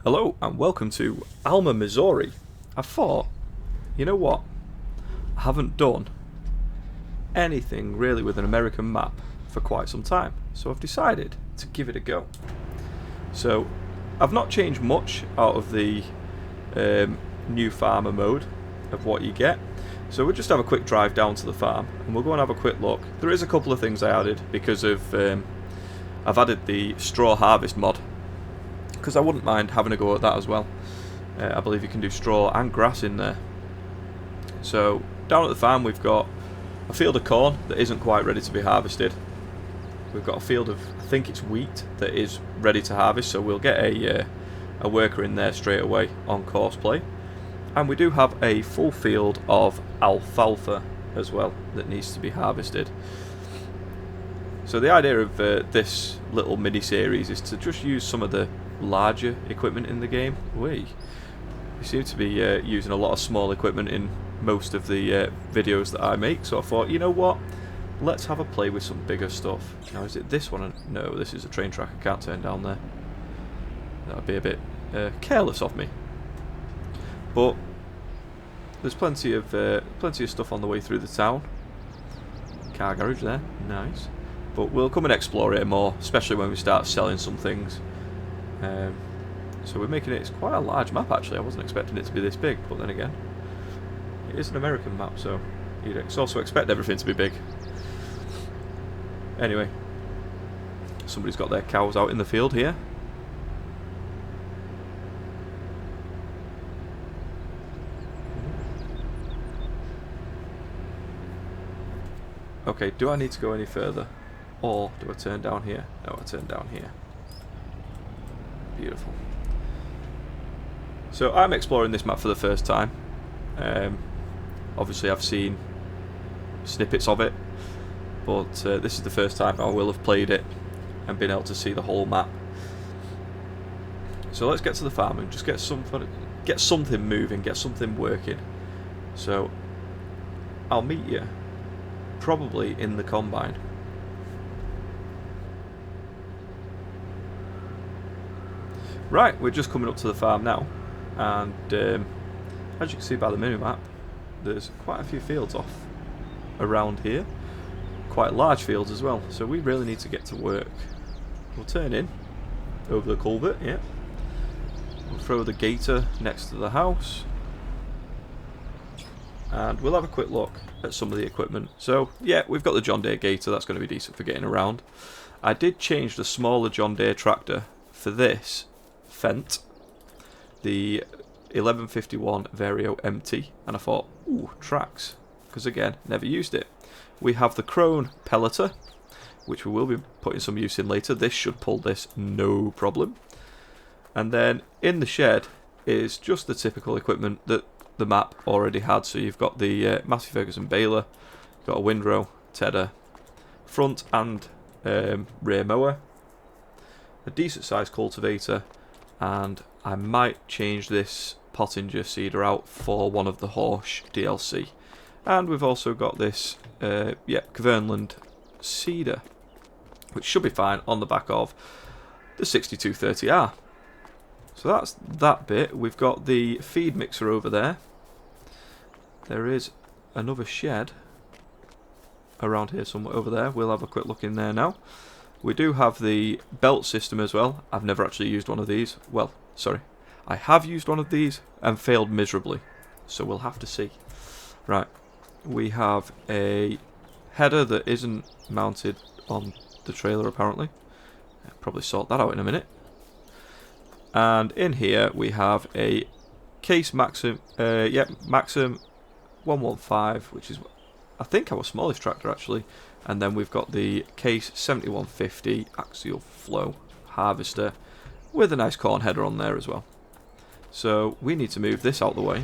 Hello and welcome to Alma, Missouri. I thought, you know what? I haven't done anything really with an American map for quite some time, so I've decided to give it a go. So, I've not changed much out of the new farmer mode of what you get. So we'll just have a quick drive down to the farm and we'll go and have a quick look. There is a couple of things I added because of I've added the straw harvest mod, because I wouldn't mind having a go at that as well. I believe you can do straw and grass in there. So down at the farm we've got a field of corn that isn't quite ready to be harvested. We've got a field of, I think it's wheat, that is ready to harvest, so we'll get a worker in there straight away on course play. And we do have a full field of alfalfa as well that needs to be harvested. So the idea of this little mini-series is to just use some of the larger equipment in the game. We seem to be using a lot of small equipment in most of the videos that I make, so I thought, you know what, let's have a play with some bigger stuff. Now is it this one? No, this is a train track I can't turn down there. That would be a bit careless of me. But there's plenty of stuff on the way through the town. Car garage there, nice. But we'll come and explore it more, especially when we start selling some things. So we're making it, it's quite a large map actually. I wasn't expecting it to be this big, but then again, it is an American map, so you'd also expect everything to be big. Anyway, somebody's got their cows out in the field here. Okay, do I need to go any further? Or do I turn down here? No, I turn down here. Beautiful. So I'm exploring this map for the first time. Obviously I've seen snippets of it, but this is the first time I will have played it and been able to see the whole map. So let's get to the farm and just get something moving, get something working. So I'll meet you probably in the combine. Right, we're just coming up to the farm now, and as you can see by the minimap, there's quite a few fields off around here, quite large fields as well, so we really need to get to work. We'll turn in over the culvert, yeah. We'll throw the gator next to the house, and we'll have a quick look at some of the equipment. So yeah, we've got the John Deere gator, that's going to be decent for getting around. I did change the smaller John Deere tractor for this Fendt, the 1151 Vario MT, and I thought, ooh, tracks, because again, never used it. We have the Krone Pelleter, which we will be putting some use in later. This should pull this no problem. And then in the shed is just the typical equipment that the map already had. So you've got the Massey Ferguson baler, you've got a windrow, tedder, front and rear mower, a decent sized cultivator, and I might change this Pottinger seeder out for one of the Horsch DLC. And we've also got this Kverneland seeder, which should be fine on the back of the 6230R. So that's that bit. We've got the feed mixer over there. There is another shed around here somewhere over there. We'll have a quick look in there now. We do have the belt system as well. I've never actually used one of these. Well, sorry. I have used one of these and failed miserably. So we'll have to see. Right. We have a header that isn't mounted on the trailer apparently. I'll probably sort that out in a minute. And in here we have a Case Maxim, Maxim 115, which is I think our smallest tractor actually. And then we've got the Case 7150 axial flow harvester with a nice corn header on there as well. So we need to move this out the way.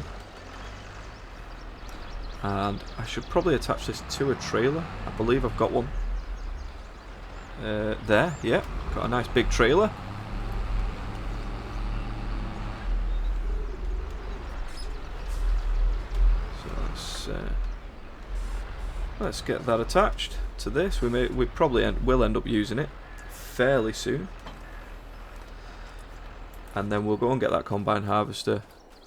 And I should probably attach this to a trailer. I believe I've got one. There, yeah. Got a nice big trailer. So let's get that attached to this. We probably will end up using it fairly soon. And then we'll go and get that combine harvester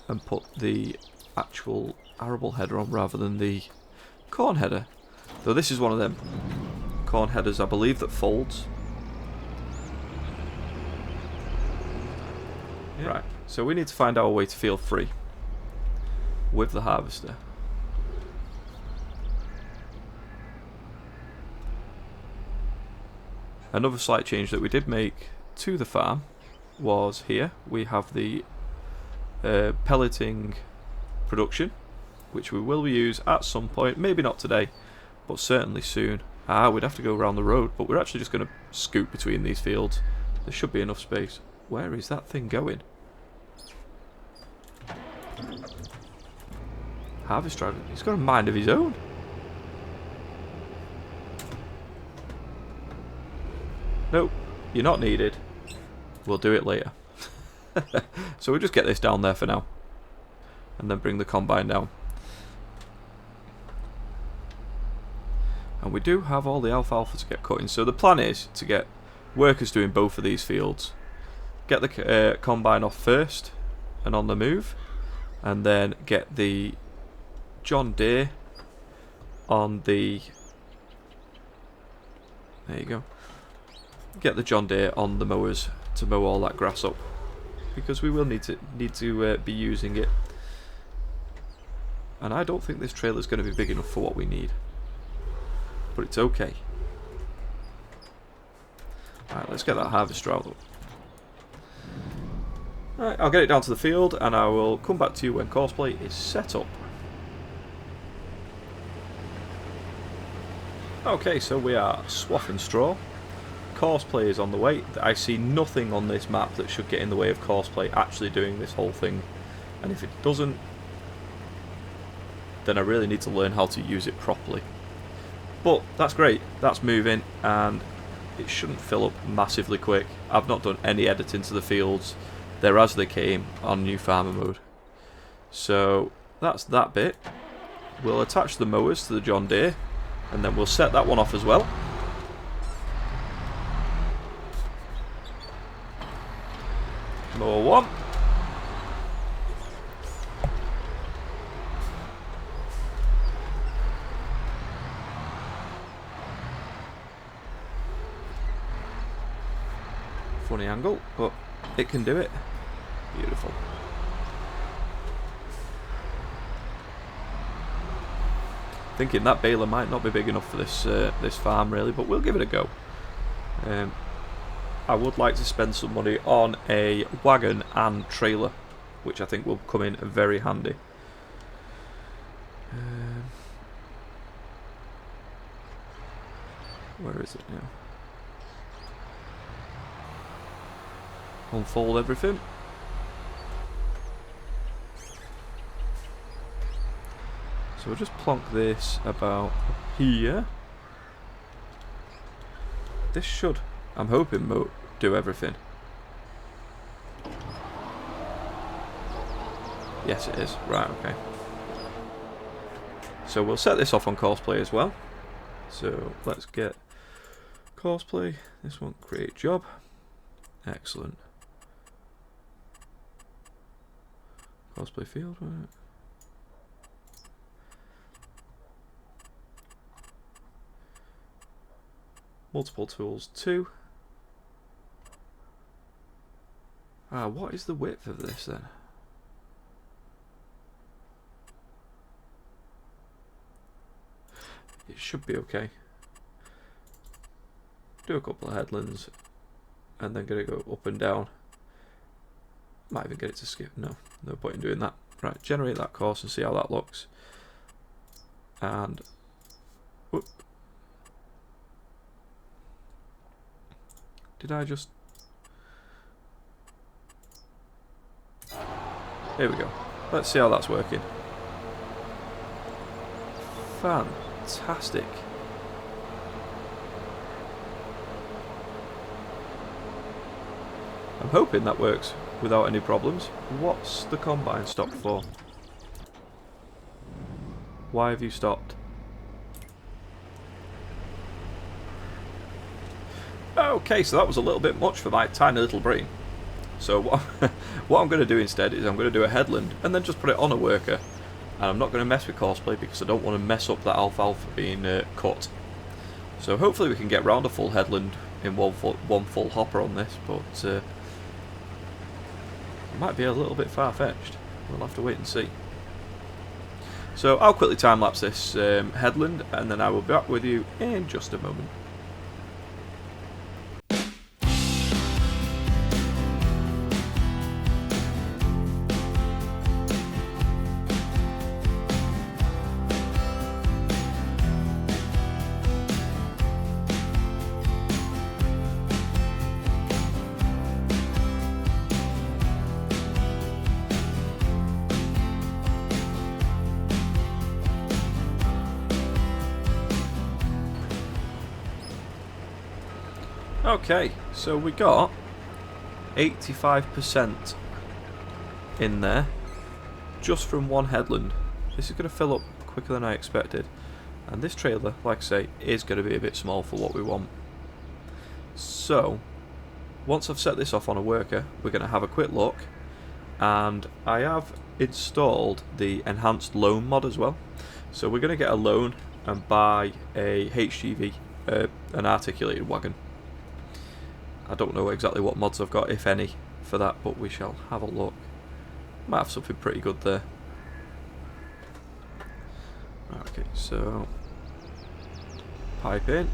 and put the actual arable header on rather than the corn header. Though this is one of them corn headers, I believe, that folds. Yeah. Right, so we need to find our way to field 3 with the harvester. Another slight change that we did make to the farm was here. We have the pelleting production, which we will use at some point, maybe not today, but certainly soon. We'd have to go around the road, but we're actually just going to scoot between these fields. There should be enough space. Where is that thing going? Harvest driver, he's got a mind of his own. Nope, you're not needed. We'll do it later. So we'll just get this down there for now. And then bring the combine down. And we do have all the alfalfa to get cutting. So the plan is to get workers doing both of these fields. Get the combine off first and on the move. And then get the John Deere on the... There you go. Get the John Deere on the mowers to mow all that grass up, because we will need to be using it. And I don't think this trailer is going to be big enough for what we need, but it's okay. Alright, let's get that harvester out. Alright, I'll get it down to the field and I will come back to you when courseplay is set up. Okay, so we are swathing straw. Courseplay is on the way. I see nothing on this map that should get in the way of courseplay actually doing this whole thing, and if it doesn't, then I really need to learn how to use it properly. But that's great, that's moving, and it shouldn't fill up massively quick. I've not done any editing to the fields, they're as they came on new farmer mode. So that's that bit. We'll attach the mowers to the John Deere, and then we'll set that one off as well. Mower 1. Funny angle, but it can do it. Beautiful. Thinking that baler might not be big enough for this this farm really, but we'll give it a go. I would like to spend some money on a wagon and trailer, which I think will come in very handy. Where is it now? Unfold everything. So we'll just plonk this about here. This should, I'm hoping, do everything. Yes, it is. Right, okay. So we'll set this off on courseplay as well. So let's get courseplay. This one, create job. Excellent. Courseplay field. Right. Multiple tools 2. What is the width of this then? It should be okay. Do a couple of headlands and then get it go up and down. Might even get it to skip. No point in doing that. Right, generate that course and see how that looks. And whoop. Did I just... Here we go. Let's see how that's working. Fantastic. I'm hoping that works without any problems. What's the combine stopped for? Why have you stopped? Okay, so that was a little bit much for my tiny little brain. So what I'm going to do instead is I'm going to do a headland and then just put it on a worker. And I'm not going to mess with courseplay because I don't want to mess up that alfalfa being cut. So hopefully we can get round a full headland in one full hopper on this, but it might be a little bit far-fetched. We'll have to wait and see. So I'll quickly time-lapse this headland, and then I will be back with you in just a moment. Okay, so we got 85% in there just from one headland. This is going to fill up quicker than I expected, and this trailer, like I say, is going to be a bit small for what we want. So once I've set this off on a worker, we're going to have a quick look, and I have installed the enhanced loan mod as well. So we're going to get a loan and buy a HGV, an articulated wagon. I don't know exactly what mods I've got, if any, for that, but we shall have a look. Might have something pretty good there. Okay, so pipe in.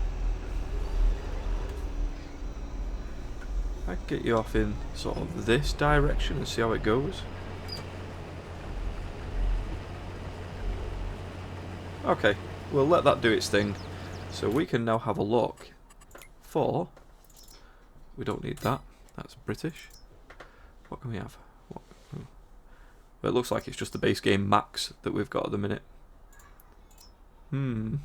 I can get you off in sort of this direction and see how it goes. Okay, we'll let that do its thing. So we can now have a look for... We don't need that. That's British. What can we have? Well, it looks like it's just the base game max that we've got at the minute. And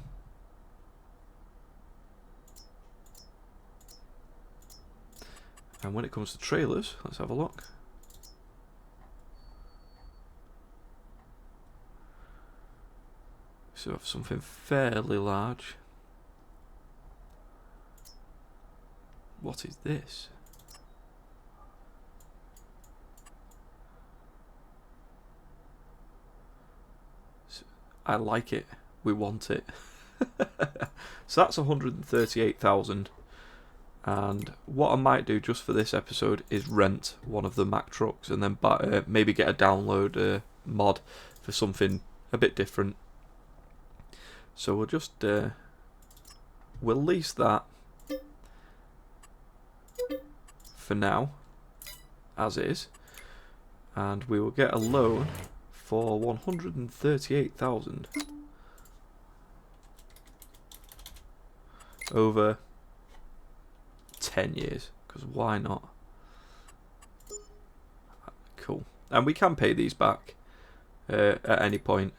when it comes to trailers, let's have a look. So we have something fairly large. What is this? I like it. We want it. So that's 138,000. And what I might do just for this episode is rent one of the Mack trucks and then maybe get a download mod for something a bit different. So we'll just we'll lease that for now, as is, and we will get a loan for 138,000 over 10 years, because why not? Cool. And we can pay these back at any point.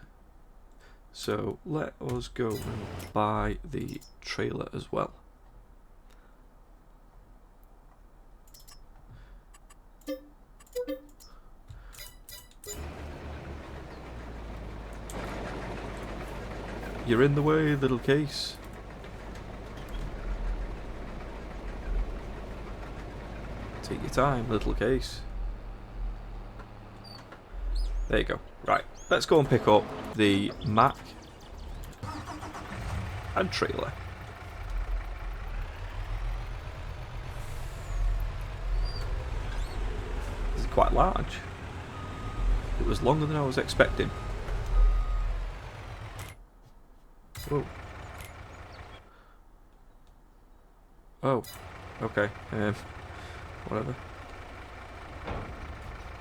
So let us go and buy the trailer as well. You're in the way, little case. Take your time, little case. There you go. Right, let's go and pick up the Mack and trailer. This is quite large. It was longer than I was expecting. Whoa. Oh, okay. Whatever.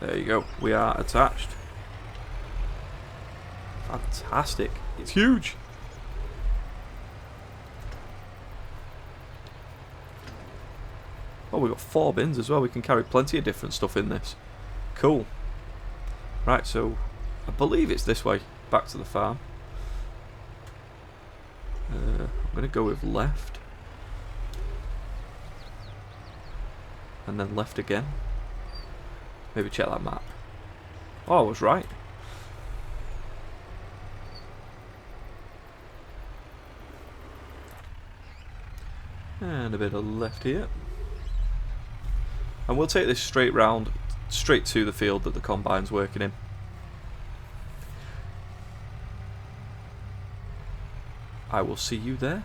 There you go. We are attached. Fantastic. It's huge. Oh, we've got 4 bins as well. We can carry plenty of different stuff in this. Cool. Right, so I believe it's this way, back to the farm. I'm going to go with left. And then left again. Maybe check that map. Oh, I was right. And a bit of left here. And we'll take this straight round, straight to the field that the combine's working in. I will see you there.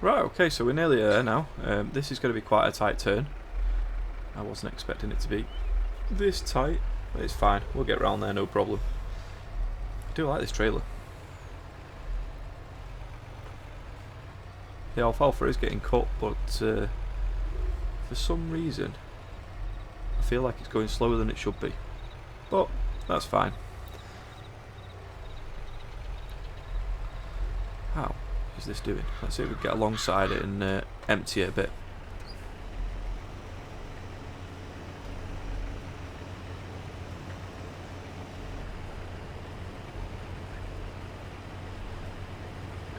Right, okay, so we're nearly there now. This is going to be quite a tight turn. I wasn't expecting it to be this tight, but it's fine. We'll get round there, no problem. I do like this trailer. The alfalfa is getting cut, but for some reason I feel like it's going slower than it should be. But that's fine. How is this doing? Let's see if we can get alongside it and empty it a bit.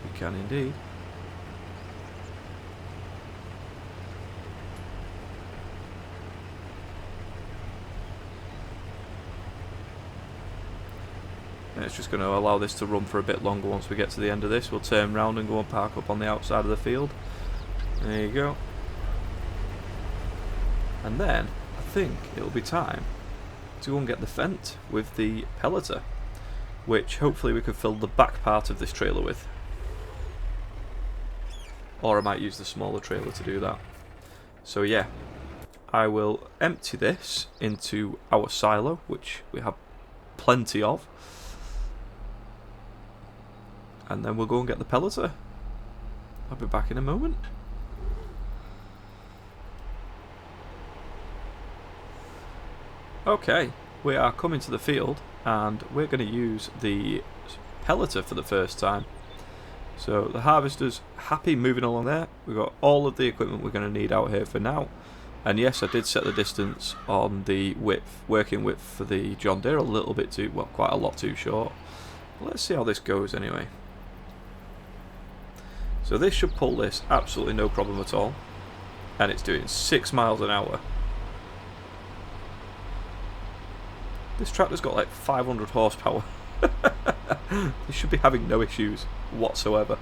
We can indeed. And it's just going to allow this to run for a bit longer. Once we get to the end of this, we'll turn round and go and park up on the outside of the field. There you go. And then I think it'll be time to go and get the Fendt with the pelleter, which hopefully we can fill the back part of this trailer with. Or I might use the smaller trailer to do that. So yeah, I will empty this into our silo, which we have plenty of. And then we'll go and get the pelleter. I'll be back in a moment. Okay, we are coming to the field and we're going to use the pelleter for the first time. So the harvester's happy moving along there. We've got all of the equipment we're going to need out here for now. And yes, I did set the distance on the width, working width for the John Deere a little bit too, well, quite a lot too short. But let's see how this goes anyway. So this should pull this absolutely no problem at all. And it's doing 6 miles an hour. This tractor's got like 500 horsepower. It should be having no issues whatsoever.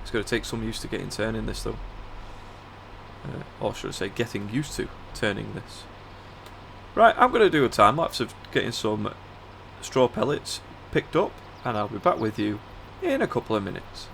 It's going to take some use to getting turning this though. Or should I say getting used to turning this. Right, I'm going to do a time lapse of getting some straw pellets picked up and I'll be back with you in a couple of minutes.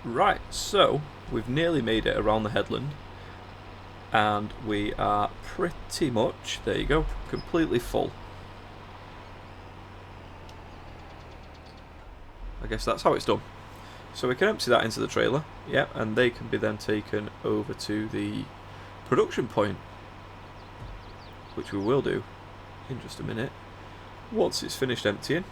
Right, so we've nearly made it around the headland and we are pretty much, there you go, completely full. I guess that's how it's done. So we can empty that into the trailer, yeah, and they can be then taken over to the production point, which we will do in just a minute once it's finished emptying.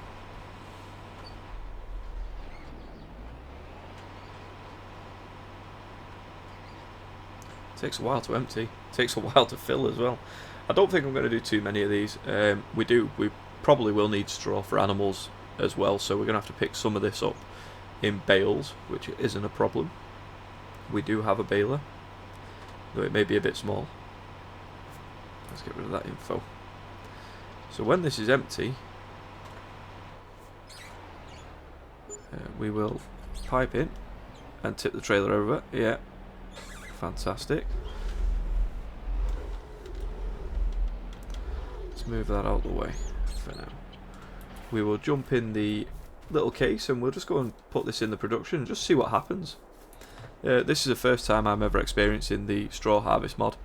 Takes a while to empty. Takes a while to fill as well. I don't think I'm going to do too many of these. We probably will need straw for animals as well, so we're going to have to pick some of this up in bales, which isn't a problem. We do have a baler, though it may be a bit small. Let's get rid of that info. So when this is empty, we will pipe in and tip the trailer over. Yeah, fantastic. Let's move that out of the way for now. We will jump in the little case and we'll just go and put this in the production and just see what happens. This is the first time I'm ever experiencing the straw harvest mod.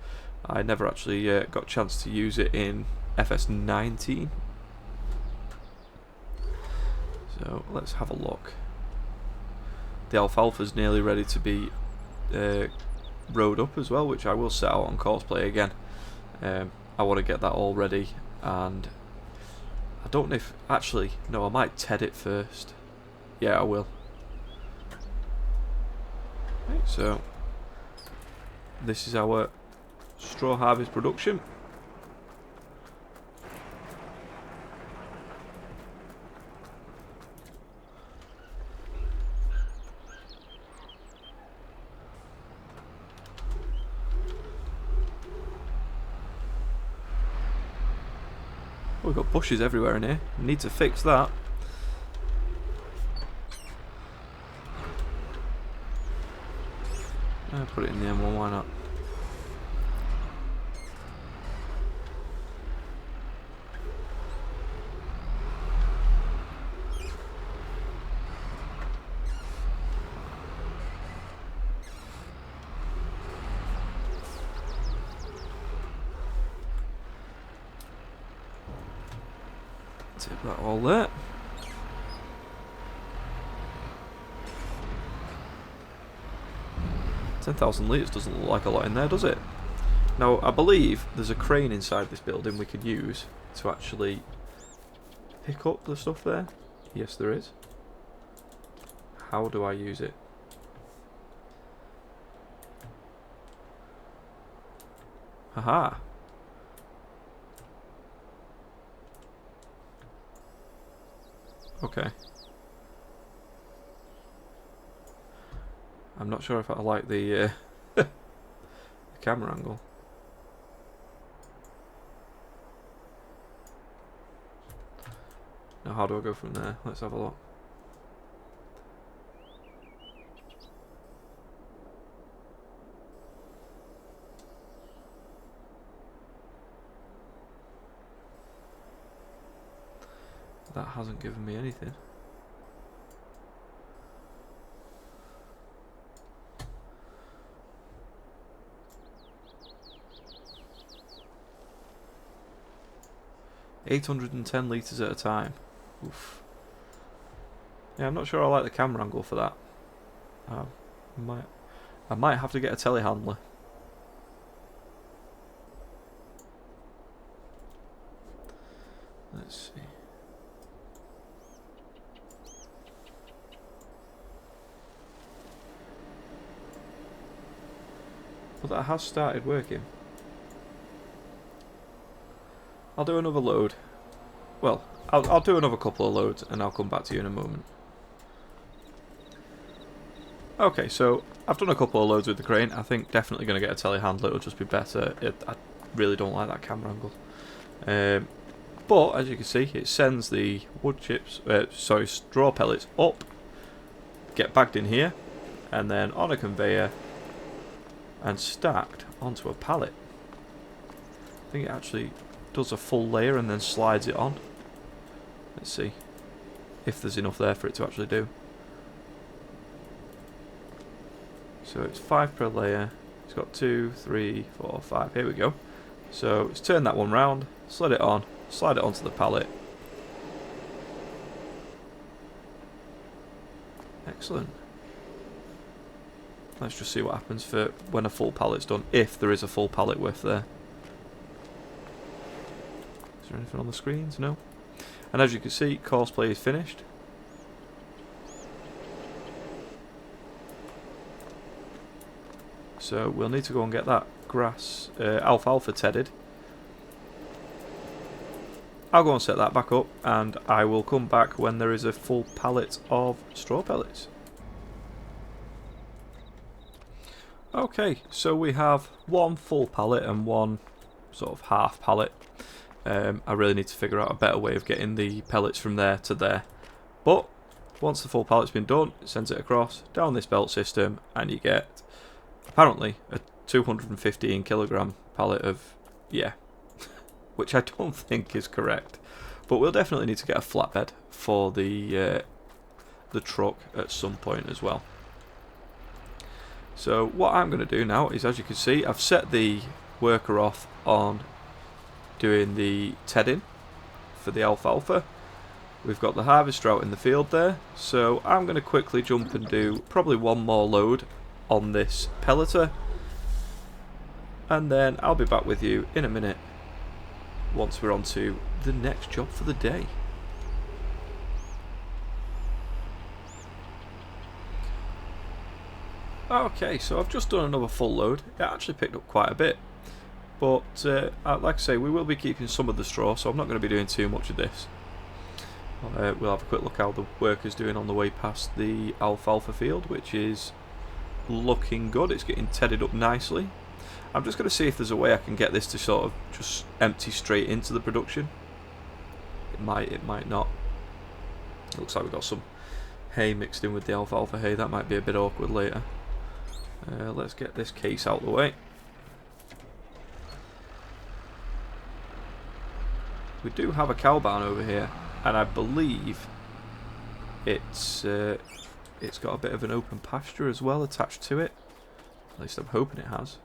I never actually got a chance to use it in FS19. So let's have a look. The alfalfa's nearly ready to be rode up as well, which I will set out on Courseplay again. I want to get that all ready, and I don't know if... Actually, no, I might TED it first. Yeah, I will. Right, so this is our straw harvest production. Oh, we've got bushes everywhere in here. We need to fix that. I'll put it in the M1, why not? Tip that all there. $10,000 litres doesn't look like a lot in there, does it? Now, I believe there's a crane inside this building we could use to actually pick up the stuff there. Yes, there is. How do I use it? Haha. Okay. I'm not sure if I like the, the camera angle. Now how do I go from there? Let's have a look. That hasn't given me anything. $810 litres at a time. Oof. Yeah, I'm not sure I like the camera angle for that. I might have to get a telehandler. Let's see. But that has started working. I'll do another load. Well, I'll do another couple of loads and I'll come back to you in a moment. Okay, so I've done a couple of loads with the crane. I think definitely going to get a telehandler. It'll just be better. I really don't like that camera angle. But as you can see, it sends the wood chips, straw pellets up, get bagged in here, and then on a conveyor and stacked onto a pallet. I think it actually does a full layer and then slides it on. Let's see if there's enough there for it to actually do. So it's 5 per layer. It's got 2, 3, 4, 5. Here we go. So it's turned that one round, slid it on, slide it onto the pallet. Excellent. Let's just see what happens for when a full pallet's done, if there is a full pallet width there. Is there anything on the screens? No. And as you can see, Courseplay is finished. So we'll need to go and get that grass, alfalfa tedded. I'll go and set that back up, and I will come back when there is a full pallet of straw pellets. Okay, so we have one full pallet and one sort of half pallet. I really need to figure out a better way of getting the pellets from there to there. But once the full pallet's been done, it sends it across down this belt system, and you get apparently a 215 kilogram pallet of, yeah, which I don't think is correct. But we'll definitely need to get a flatbed for the truck at some point as well. So what I'm going to do now is, as you can see, I've set the worker off on doing the tedding for the alfalfa. We've got the harvester out in the field there, so I'm going to quickly jump and do probably one more load on this pelleter, and then I'll be back with you in a minute once we're on to the next job for the day. Okay, so I've just done another full load. It actually picked up quite a bit, but like I say, we will be keeping some of the straw, so I'm not going to be doing too much of this. We'll have a quick look how the worker's doing on the way past the alfalfa field, which is looking good. It's getting tedded up nicely. I'm just going to see if there's a way I can get this to sort of just empty straight into the production. It might not. It looks like we've got some hay mixed in with the alfalfa hay. That might be a bit awkward later. Let's get this case out of the way. We do have a cow barn over here, and I believe it's got a bit of an open pasture as well attached to it. At least I'm hoping it has.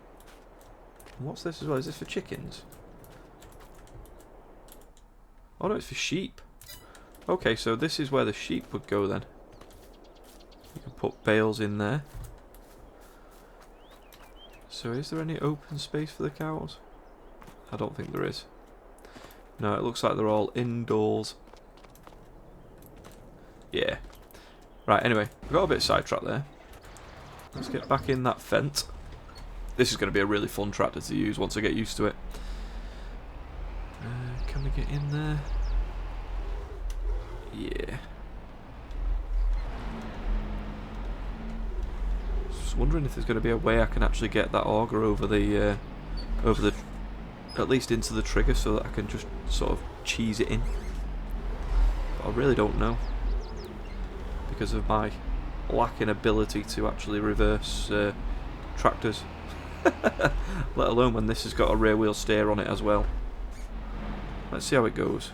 And what's this as well? Is this for chickens? Oh no, it's for sheep. Okay, so this is where the sheep would go then. You can put bales in there. So is there any open space for the cows? I don't think there is. No, it looks like they're all indoors. Yeah. Right, anyway, we got a bit sidetracked there. Let's get back in that fence. This is going to be a really fun tractor to use once I get used to it. Can we get in there? Yeah. Just wondering if there's going to be a way I can actually get that auger over the at least into the trigger, so that I can just sort of cheese it in. But I really don't know, because of my lacking ability to actually reverse tractors. Let alone when this has got a rear wheel steer on it as well. Let's see how it goes.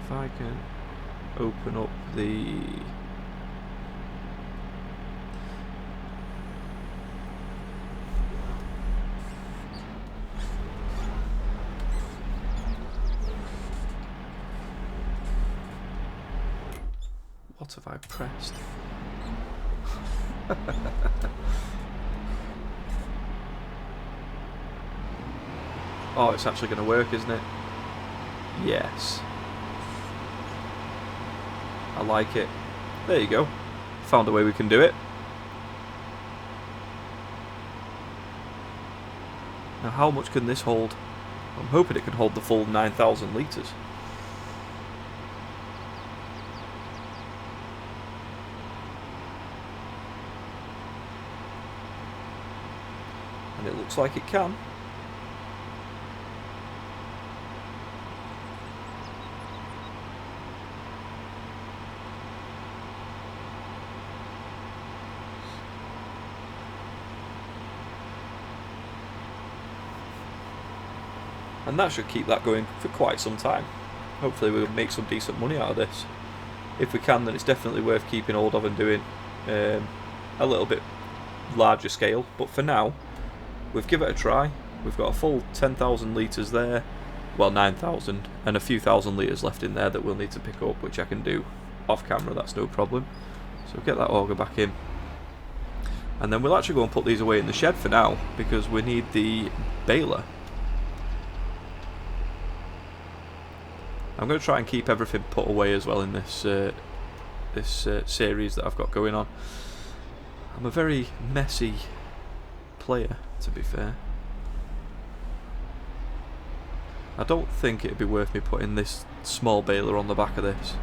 If I can open up the... What have I pressed? Oh, it's actually going to work, isn't it? Yes. I like it. There you go. Found a way we can do it. Now, how much can this hold? I'm hoping it can hold the full 9,000 litres. And it looks like it can. And that should keep that going for quite some time. Hopefully we'll make some decent money out of this. If we can, then it's definitely worth keeping hold of and doing a little bit larger scale. But for now, we've given it a try. We've got a full 10,000 litres there. Well, 9,000. And a few thousand litres left in there that we'll need to pick up, which I can do off camera, that's no problem. So get that auger back in. And then we'll actually go and put these away in the shed for now, because we need the baler. I'm going to try and keep everything put away as well in this this series that I've got going on. I'm a very messy player, to be fair. I don't think it'd be worth me putting this small baler on the back of this.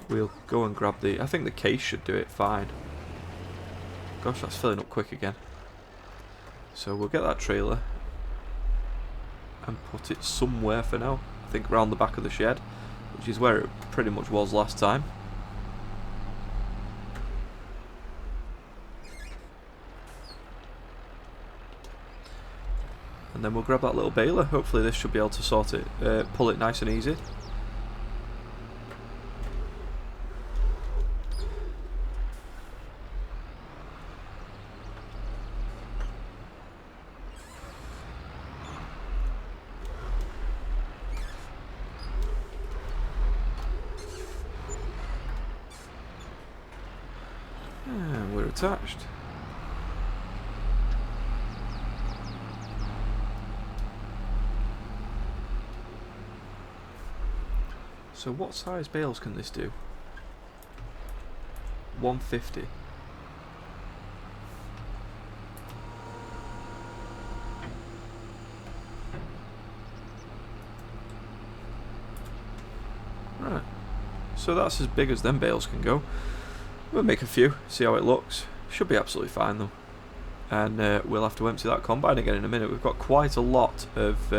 We'll go and grab the... I think the case should do it fine. Gosh, that's filling up quick again. So we'll get that trailer and put it somewhere for now. I think around the back of the shed, which is where it pretty much was last time. And then we'll grab that little baler. Hopefully this should be able to sort it, pull it nice and easy. And we're attached. So what size bales can this do? 150. Right. So that's as big as them bales can go. We'll make a few, see how it looks. Should be absolutely fine though. And we'll have to empty that combine again in a minute. We've got quite a lot of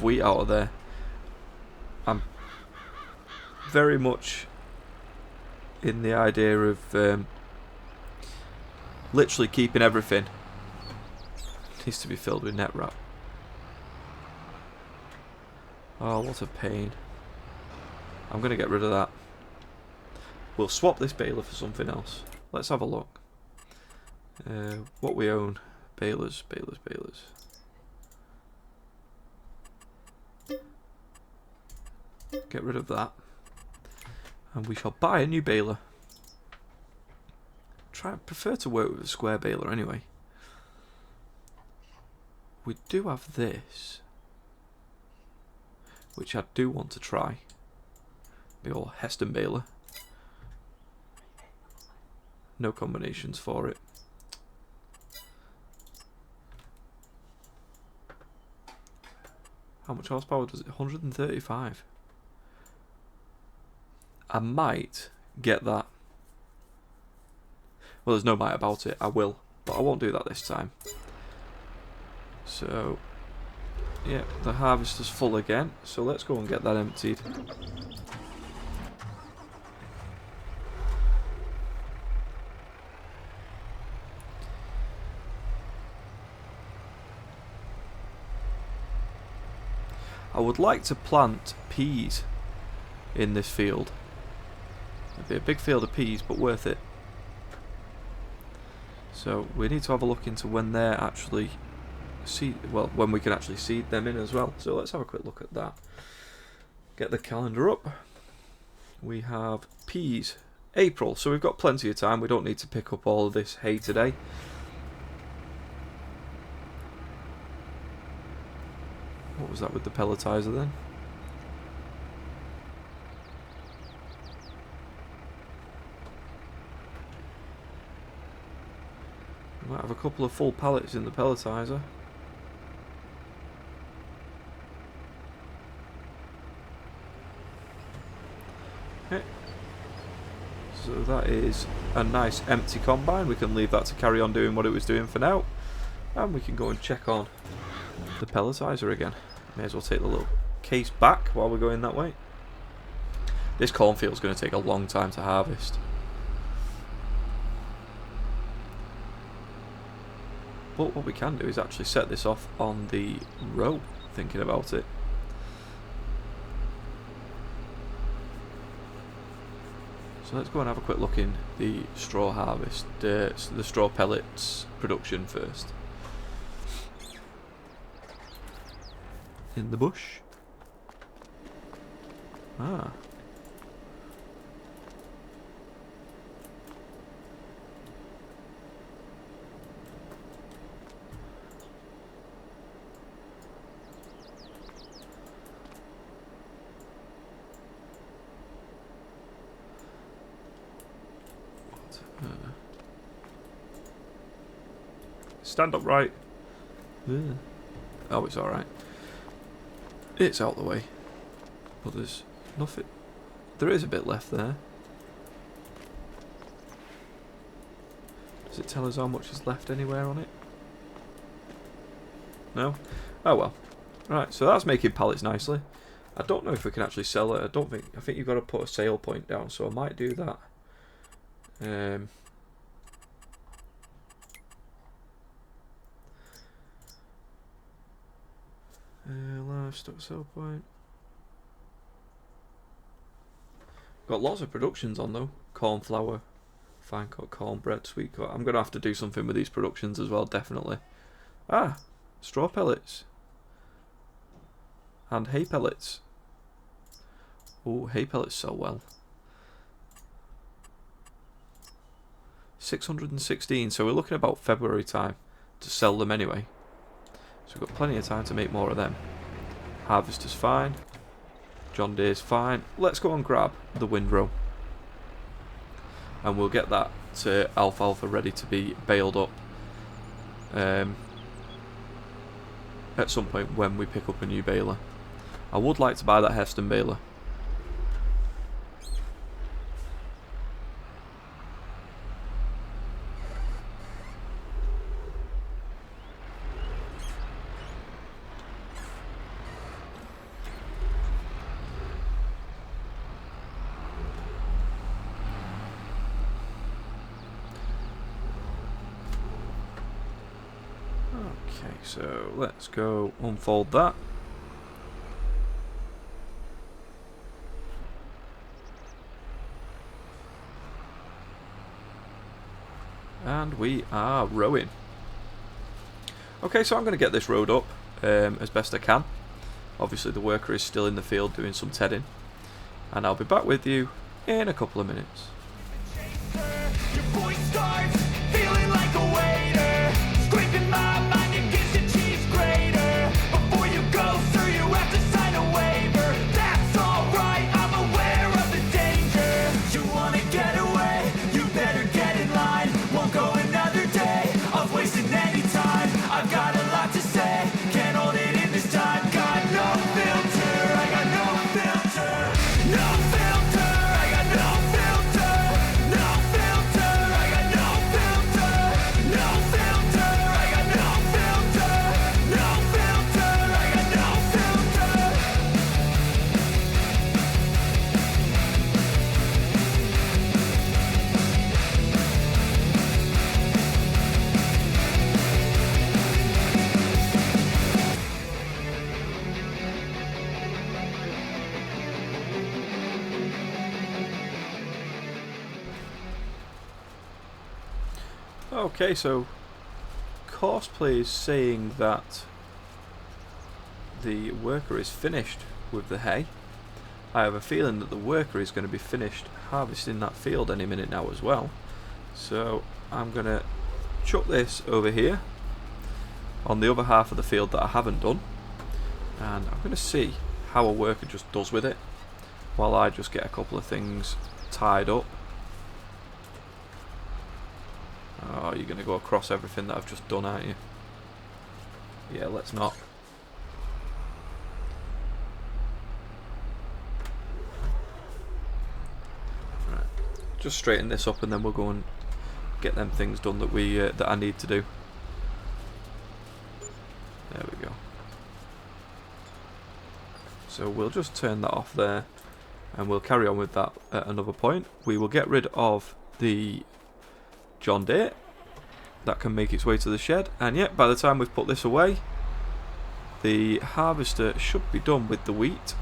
wheat out of there. I'm very much in the idea of literally keeping everything. It needs to be filled with net wrap. Oh, what a pain. I'm going to get rid of that. We'll swap this baler for something else. Let's have a look. What we own. Balers. Get rid of that. And we shall buy a new baler. Prefer to work with a square baler anyway. We do have this, which I do want to try. The old Heston baler. No combinations for it. How much horsepower does it? 135. I might get that. Well, there's no might about it. I will, but I won't do that this time. So, yeah, the harvester's full again. So let's go and get that emptied. I would like to plant peas in this field. It'd be a big field of peas, but worth it. So we need to have a look into when they're actually when we can actually seed them in as well. So let's have a quick look at that. Get the calendar up. We have peas, April, so we've got plenty of time. We don't need to pick up all of this hay today. What was that with the pelletizer then? We might have a couple of full pallets in the pelletizer. Okay. So that is a nice empty combine. We can leave that to carry on doing what it was doing for now. And we can go and check on the pelletizer again. May as well take the little case back while we're going that way. This cornfield's going to take a long time to harvest. But what we can do is actually set this off on the row, thinking about it. So let's go and have a quick look in the straw harvest, the straw pellets production first. In the bush. Ah. Stand upright. Oh, it's alright. It's out the way. But there's nothing. There is a bit left there. Does it tell us how much is left anywhere on it? No? Oh well. Right, so that's making pallets nicely. I don't know if we can actually sell it. I think you've got to put a sale point down, so I might do that. Livestock sell point. Got lots of productions on though. Corn flour, fine cut cornbread, sweet cut. I'm gonna have to do something with these productions as well, definitely. Ah, straw pellets and hay pellets. Oh, hay pellets sell well. 616. So we're looking about February time to sell them anyway. So we've got plenty of time to make more of them. Harvester's fine. John Deere's fine. Let's go and grab the windrow. And we'll get that to alfalfa ready to be baled up at some point when we pick up a new baler. I would like to buy that Heston baler. Okay, so let's go unfold that. And we are rowing. Okay, so I'm going to get this rowed up as best I can. Obviously the worker is still in the field doing some tedding. And I'll be back with you in a couple of minutes. Your voice starts feeling like a waiter, scraping my mind against the cheese grater. Before you go, sir, you have to sign a waiver. That's alright, I'm aware of the danger. You wanna get away, you better get in line. Won't go another day of wasting any time. I've got a lot to say, can't hold it in this time. Got no filter, I got no filter. No filter, I got no filter. No filter, I got no filter. No filter, I got no filter. No filter, I got no filter. Okay, so Cosplay is saying that the worker is finished with the hay. I have a feeling that the worker is going to be finished harvesting that field any minute now as well. So I'm going to chuck this over here on the other half of the field that I haven't done. And I'm going to see how a worker just does with it while I just get a couple of things tied up. Oh, you're going to go across everything that I've just done, aren't you? Yeah, let's not. Right, just straighten this up and then we'll go and get them things done that that I need to do. There we go. So we'll just turn that off there and we'll carry on with that at another point. We will get rid of the John Deere. That can make its way to the shed, and yet by the time we've put this away, the harvester should be done with the wheat.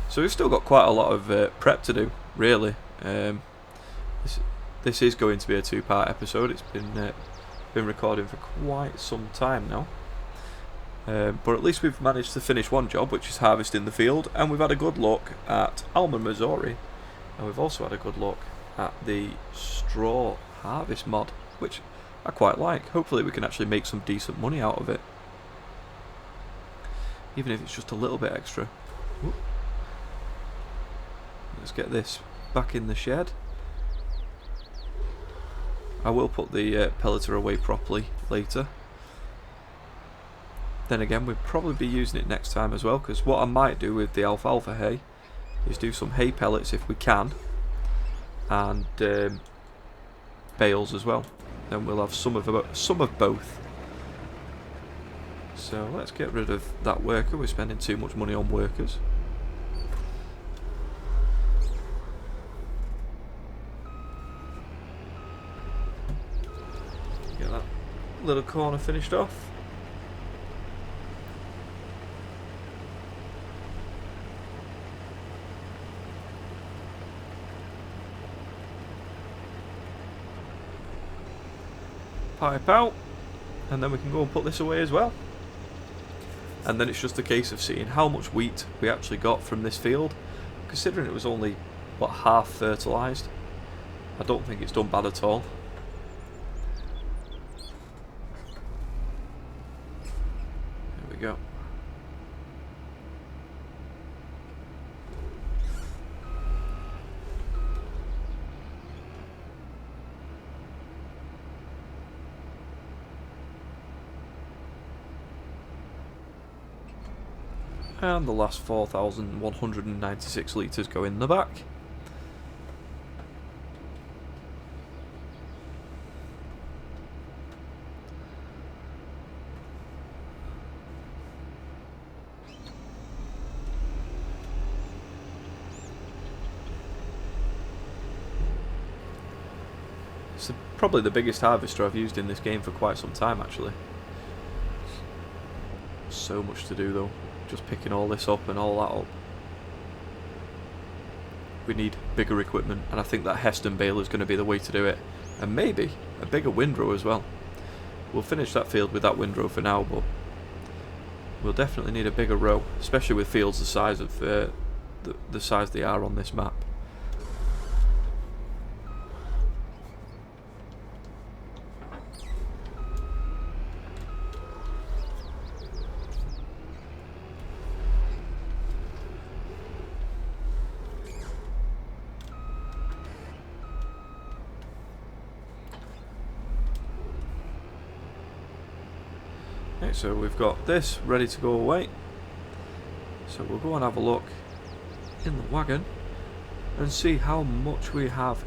So we've still got quite a lot of prep to do, really. This is going to be a two-part episode. It's been recording for quite some time now, but at least we've managed to finish one job, which is harvesting the field, and we've had a good look at Alma Missouri, and we've also had a good look at the straw harvest mod, which I quite like. Hopefully we can actually make some decent money out of it, even if it's just a little bit extra. Ooh. Let's get this back in the shed. I will put the pelleter away properly later. Then again, we'll probably be using it next time as well, because what I might do with the alfalfa hay is do some hay pellets if we can, and bales as well. Then we'll have some of both. So let's get rid of that worker. We're spending too much money on workers. Get that little corner finished off. Pipe out, and then we can go and put this away as well. And then it's just a case of seeing how much wheat we actually got from this field. Considering it was only, what, half fertilised, I don't think it's done bad at all. There we go. And the last 4,196 litres go in the back. It's probably the biggest harvester I've used in this game for quite some time, actually. So much to do though. Just picking all this up and all that up. We need bigger equipment, and I think that Heston baler is going to be the way to do it. And maybe a bigger windrow as well. We'll finish that field with that windrow for now, but we'll definitely need a bigger row, especially with fields the size of the size they are on this map. So we've got this ready to go away, so we'll go and have a look in the wagon and see how much we have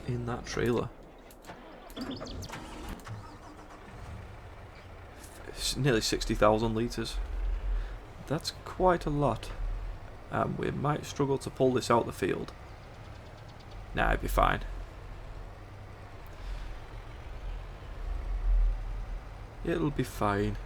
in that trailer. It's nearly 60,000 litres. That's quite a lot, and we might struggle to pull this out the field. Nah, it'd be fine. It'll be fine.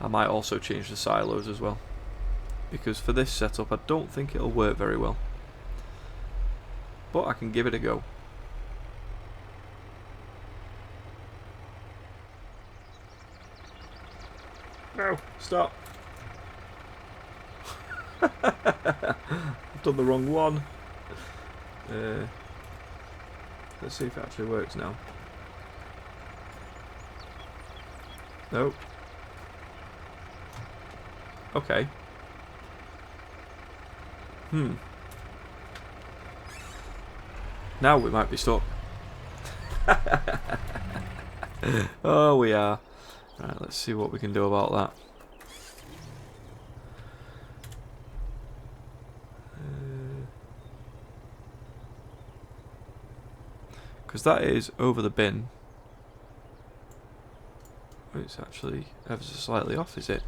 I might also change the silos as well, because for this setup I don't think it'll work very well, but I can give it a go. No, stop. I've done the wrong one. Let's see if it actually works now. Nope. Okay. Now we might be stuck. Oh, we are. Right, let's see what we can do about that. Because that is over the bin. Oh, it's actually ever so slightly off, is it?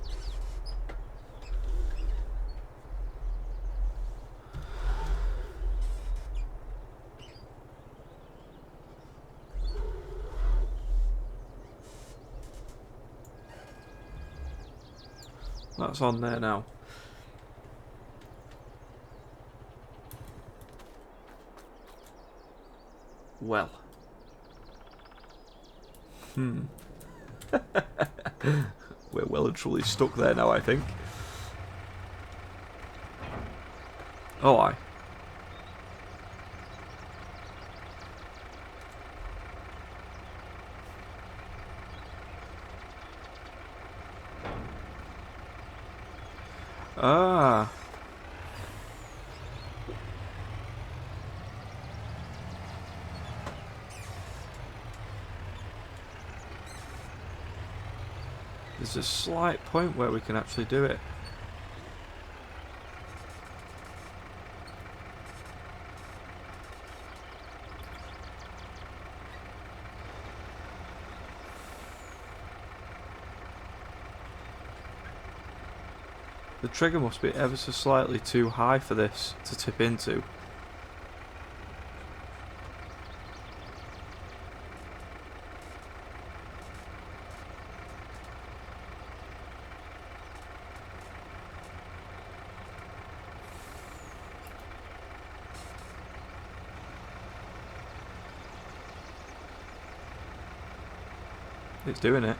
That's on there now. Well. We're well and truly stuck there now, I think. Oh, aye. Ah. There's a slight point where we can actually do it. The trigger must be ever so slightly too high for this to tip into. It's doing it.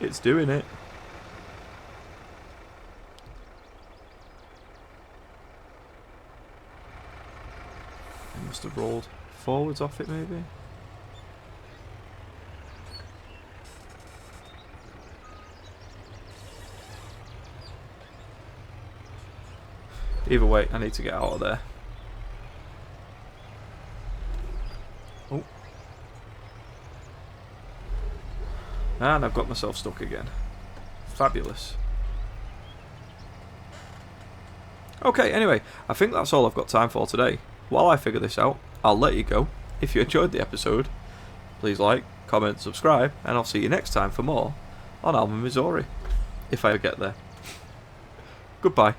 It's doing it. It must have rolled forwards off it, maybe. Either way, I need to get out of there. Oh. And I've got myself stuck again. Fabulous. Okay, anyway, I think that's all I've got time for today. While I figure this out, I'll let you go. If you enjoyed the episode, please like, comment, subscribe, and I'll see you next time for more on Alma Missouri. If I ever get there. Goodbye.